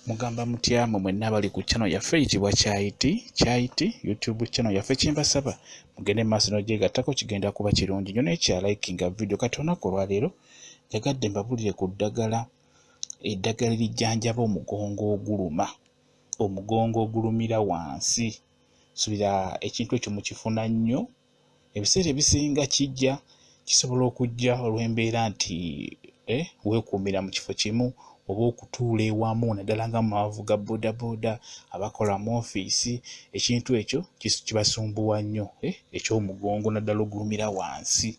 Mugamba mutya mwe mwenna abali ku channel yaffe eyitibwa Kyayiti YouTube channel yaffe kyembasaba mugende maaso n'ogyegattako kigenda kuba kirungi nnyo n'ekya likinga video kati olunaku olwaleero njagadde mbabulire ku eddagala lijjanjaba omugongo oguluma ogulumira wansi. Subira ekintu ekyo mukifuna nnyo ebiseera ebisinga kijja kisobola okujja olw'embeera nti weekuumira mu kifo kimu oba okutuula ewamu naddala nga mu mavuga bodaboda abakola mu ofiisi. Ekintu ekyo kibasumbuwa nnyo eky'omugongo naddala ogulumira wansi.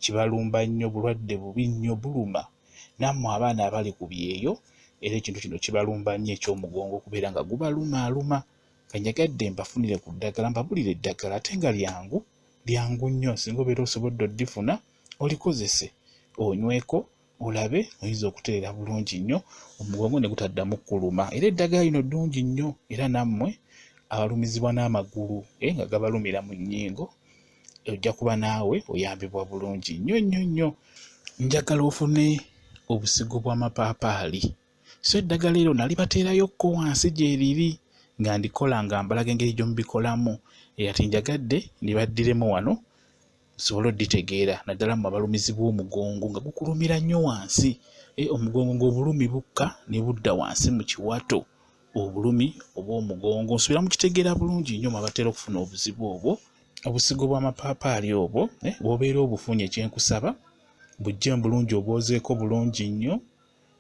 Kibalumba nnyo, bulwadde bubi nnyo, buluma. Nammwe abaana abali ku byeyo era ekintu kino kibalumba nnyo eky'omugongo okubeera nga gubalumaaluma. Kanyagadde mbafunire ku ddagala mbabulire eddagala ate nga lyangu nnyo. Singa obeera osobodde oddifuna olikozese onyweko olabe oyinza okutereera bulungi nnyo omugongo ne gutaddamu kuluma. Era eddagala lino ddungi nnyo era nammwe abalumizibwa n'amagulu nga gabalumira mu nnyingo ojja kuba naawe oyambibwa bulungi nnyo. Njagala ofune obusigo bw'amapaapaali. So eddagala eryo nalibateerayokko wansi gye liri nga ndikola nga mbalaga engeri gy'omubikolamu ati njagadde ndibaddiremu wano sobolo odditegeera naddala mu abalumizibwa omugongo nga gukulumira nnyo wansi. Omugongo ng'obulumi bukka ne budda wansi mu kiwato. Obulumi obw'omugongo nsubira mukitegeera bulungi nnyo abatera okufuna obuzibu obwo. Obusigo bw'amapaapaali obwo bw'obeera obufunye ekyenkusaba bujje bulungi obwozeeko bulungi nnyo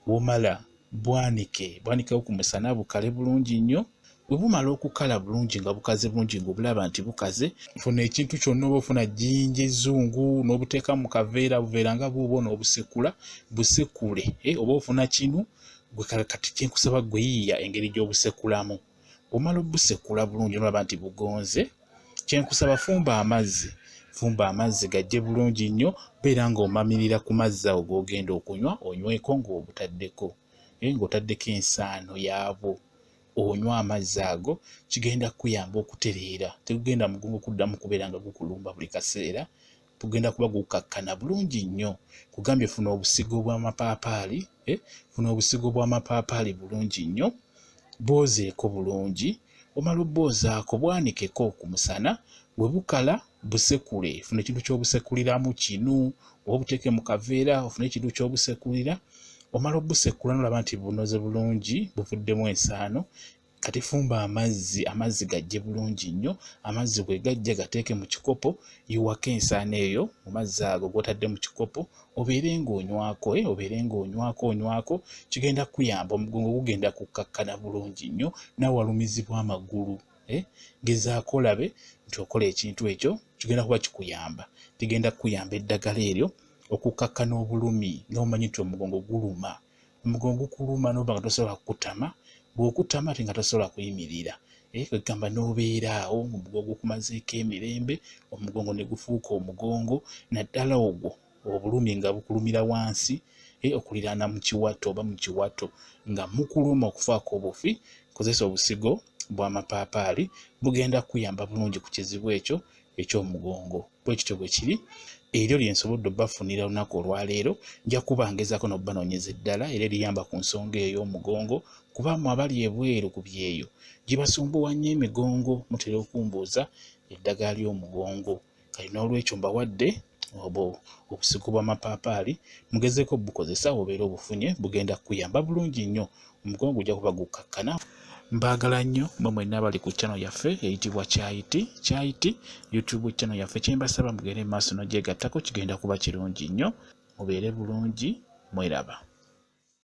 bw'omala bwanikewo ku musana bukale bulungi nnyo. Bwe bumala okukala bulungi nga bukaze bulungi ng'obulaba nti bukaze, funa ekintu kyonna oba ofuna jjinja ezzungu n'obuteeka mu kaveera buveera nga buubwo n'obusekula busekule. Oba ofuna kinu gwe kati kyenkusaba gwe yiiya engeri gy'obusekulamu. Bw'omala obusekula bulungi n'olaba nti bugonze, kyenkusaba fumba amazzi gajje bulungi nnyo beera ng'omamirira ku mazzi ago g'ogenda okunywa onyweko ng'obutaddeko ng'otaddeko ensaano yaabwo. Onywa amazzi ago kigenda kuyamba okutereera. Tegugenda mugongo kuddamu kubeera nga gukulumba buli kaseera. Tugenda kuba gukakkana bulungi nnyo. Kugambye funa obusigo bw'amapaapaali bulungi nnyo. Bwozeeko bulungi. Omala obboozaako bwanikeko ku musana. Bwe bukala busekule. Funa ekintu ky'obusekuliramu kinu oba obuteeke mu kaveera ofune ekintu ky'obusekulira. Omala obusekula n'olaba nti bunoze bulungi buvuddemu ensaano. Kati fumba amazzi gajje bulungi nnyo. Amazzi bwe gajja gateeke mu kikopo yiwako ensaano eyo mu mazzi ago g'otadde mu kikopo obeere ng'onywako kigenda kuyamba omugongo gugenda kukkakkana bulungi nnyo naawe walumizibwa amagulu. Gezaako olabe nti okola ekintu ekyo kigenda kuba kikuyamba. Kigenda kukuyamba eddagala eryo okukkakkana obulumi ng'omanyi nti omugongo guluma. Omugongo gukuluma n'oba nga tosobola kukutama. Bw'okutama ate nga tosobola kuyimirira. Kwegamba n'obeera awo omugongo gukumazeeko emirembe, omugongo ne gufuuka omugongo naddala ogwo obulumi nga bukulumira wansi okuliraana mu kiwato oba mu kiwato nga mukuluma okufaako obufi. Kozesa obusigo bw'amapaapaali bugenda kuyamba bulungi ku kizibu ekyo eky'omugongo. Bwe kityo bwe kiri. Eryo lye nsobodde obbafunira olunaku olwaleero. Nja kuba ngezaako n'obbanoonyeza eddala era eriyamba ku nsonga ey'omugongo kuba mmwe abali ebweru ku byeyo gibasumbuwa nnyo emigongo mutera okumbuuza eddagala ly'omugongo. Kati n'olwekyo mbawadde obusigo bw'amapaapaali mugezeeko obukozesa obeera obufunye bugenda kuyamba bulungi nnyo. Omugongo gujja kuba gukkakkana. Mbaagala nnyo mmwe mwenna abali ku channel yaffe eyitibwa Kyayiti YouTube channel yaffe kyembasaba mugende maaso n'ogyegattako kigenda kuba kirungi nnyo. Mubeere bulungi, mweraba.